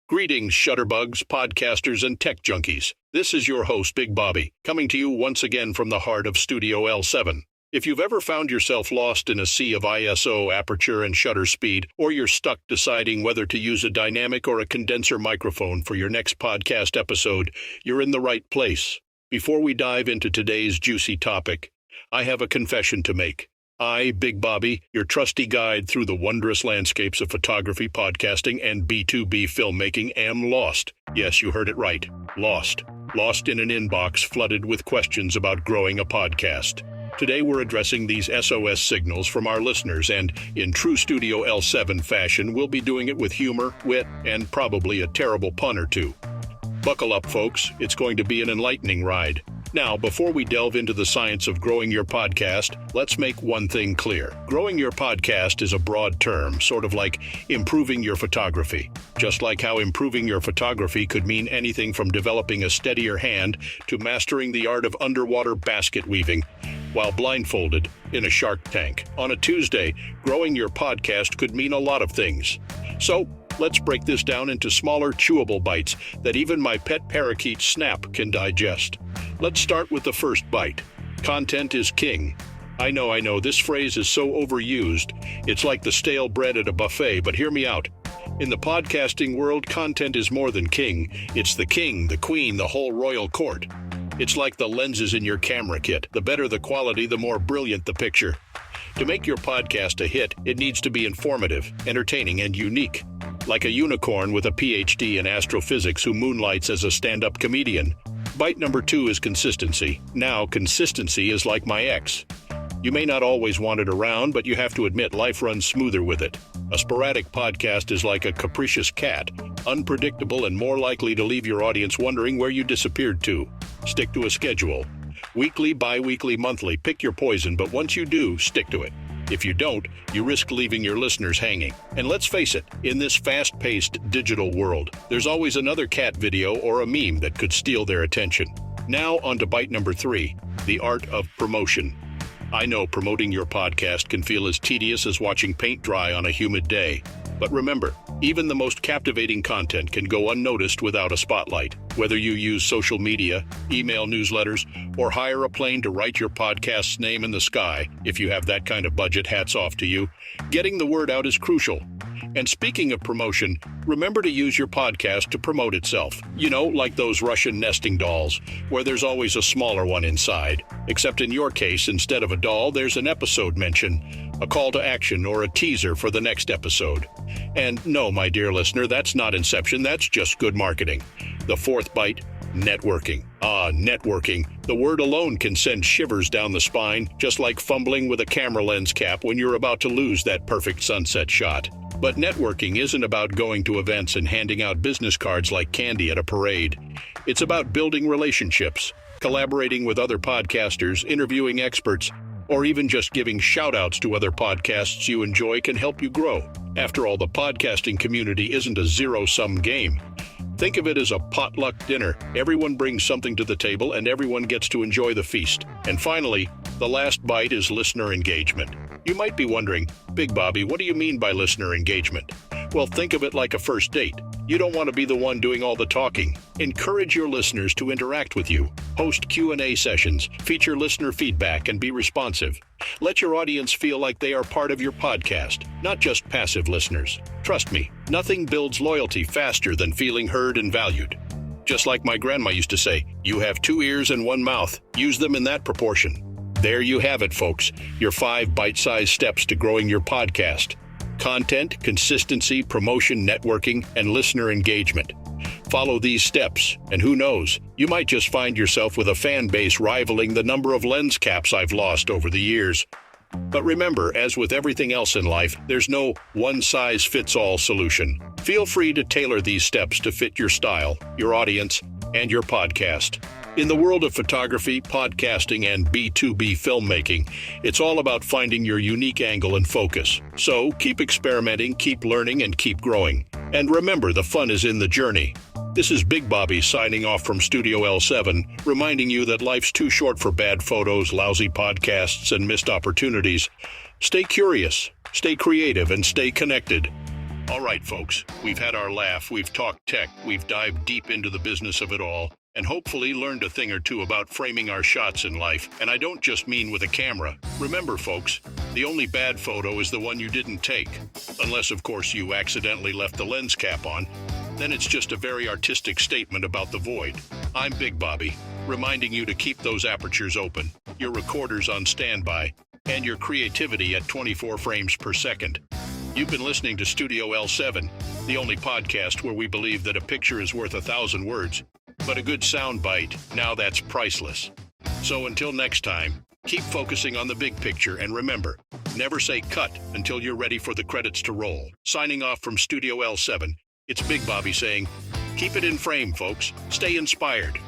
Greetings, shutterbugs, podcasters, and tech junkies. This is your host, Bigbobby, coming to you once again from the heart of Studio L7. If you've ever found yourself lost in a sea of ISO, aperture, and shutter speed, or you're stuck deciding whether to use a dynamic or a condenser microphone for your next podcast episode, you're in the right place. Before we dive into today's juicy topic, I have a confession to make. I, Bigbobby, your trusty guide through the wondrous landscapes of photography, podcasting, and B2B filmmaking, am lost. Yes, you heard it right. Lost. Lost in an inbox flooded with questions about growing a podcast. Today we're addressing these SOS signals from our listeners, and in true Studio L7 fashion, we'll be doing it with humor, wit, and probably a terrible pun or two. Buckle up, folks. It's going to be an enlightening ride. Now, before we delve into the science of growing your podcast, let's make one thing clear. Growing your podcast is a broad term, sort of like improving your photography. Just like how improving your photography could mean anything from developing a steadier hand to mastering the art of underwater basket weaving while blindfolded in a shark tank. On a Tuesday, growing your podcast could mean a lot of things. So, let's break this down into smaller, chewable bites that even my pet parakeet Snap can digest. Let's start with the first bite. Content is king. I know, this phrase is so overused. It's like the stale bread at a buffet, but hear me out. In the podcasting world, content is more than king. It's the king, the queen, the whole royal court. It's like the lenses in your camera kit. The better the quality, the more brilliant the picture. To make your podcast a hit, it needs to be informative, entertaining, and unique. Like a unicorn with a PhD in astrophysics who moonlights as a stand-up comedian. Bite number 2 is consistency. Now, consistency is like my ex. You may not always want it around, but you have to admit life runs smoother with it. A sporadic podcast is like a capricious cat, unpredictable and more likely to leave your audience wondering where you disappeared to. Stick to a schedule. Weekly, bi-weekly, monthly, pick your poison, but once you do, stick to it. If you don't, you risk leaving your listeners hanging. And let's face it, in this fast-paced digital world, there's always another cat video or a meme that could steal their attention. Now on to bite number 3, the art of promotion. I know promoting your podcast can feel as tedious as watching paint dry on a humid day. But remember, even the most captivating content can go unnoticed without a spotlight. Whether you use social media, email newsletters, or hire a plane to write your podcast's name in the sky, if you have that kind of budget, hats off to you. Getting the word out is crucial. And speaking of promotion, remember to use your podcast to promote itself. You know, like those Russian nesting dolls, where there's always a smaller one inside. Except in your case, instead of a doll, there's an episode mention, a call to action, or a teaser for the next episode. And no, my dear listener, that's not Inception, that's just good marketing. The fourth bite, networking. Networking. The word alone can send shivers down the spine, just like fumbling with a camera lens cap when you're about to lose that perfect sunset shot. But networking isn't about going to events and handing out business cards like candy at a parade. It's about building relationships, collaborating with other podcasters, interviewing experts, or even just giving shout-outs to other podcasts you enjoy can help you grow. After all, the podcasting community isn't a zero-sum game. Think of it as a potluck dinner. Everyone brings something to the table and everyone gets to enjoy the feast. And finally, the last bite is listener engagement. You might be wondering, Bigbobby, what do you mean by listener engagement? Well, think of it like a first date. You don't want to be the one doing all the talking. Encourage your listeners to interact with you. Host Q&A sessions, feature listener feedback, and be responsive. Let your audience feel like they are part of your podcast, not just passive listeners. Trust me, nothing builds loyalty faster than feeling heard and valued. Just like my grandma used to say, you have 2 ears and 1 mouth. Use them in that proportion. There you have it, folks. Your 5 bite-sized steps to growing your podcast. Content, consistency, promotion, networking, and listener engagement. Follow these steps, and who knows, you might just find yourself with a fan base rivaling the number of lens caps I've lost over the years. But remember, as with everything else in life, there's no one-size-fits-all solution. Feel free to tailor these steps to fit your style, your audience, and your podcast. In the world of photography, podcasting, and B2B filmmaking, it's all about finding your unique angle and focus. So keep experimenting, keep learning, and keep growing. And remember, the fun is in the journey. This is Bigbobby signing off from Studio L7, reminding you that life's too short for bad photos, lousy podcasts, and missed opportunities. Stay curious, stay creative, and stay connected. All right, folks, we've had our laugh, we've talked tech, we've dived deep into the business of it all, and hopefully learned a thing or two about framing our shots in life. And I don't just mean with a camera. Remember, folks, the only bad photo is the one you didn't take. Unless, of course, you accidentally left the lens cap on. Then it's just a very artistic statement about the void. I'm Bigbobby, reminding you to keep those apertures open, your recorders on standby, and your creativity at 24 frames per second. You've been listening to Studio L7, the only podcast where we believe that a picture is worth 1,000 words, but a good soundbite, now that's priceless. So until next time, keep focusing on the big picture, and remember, never say cut until you're ready for the credits to roll. Signing off from Studio L7, it's Bigbobby saying, keep it in frame, folks. Stay inspired.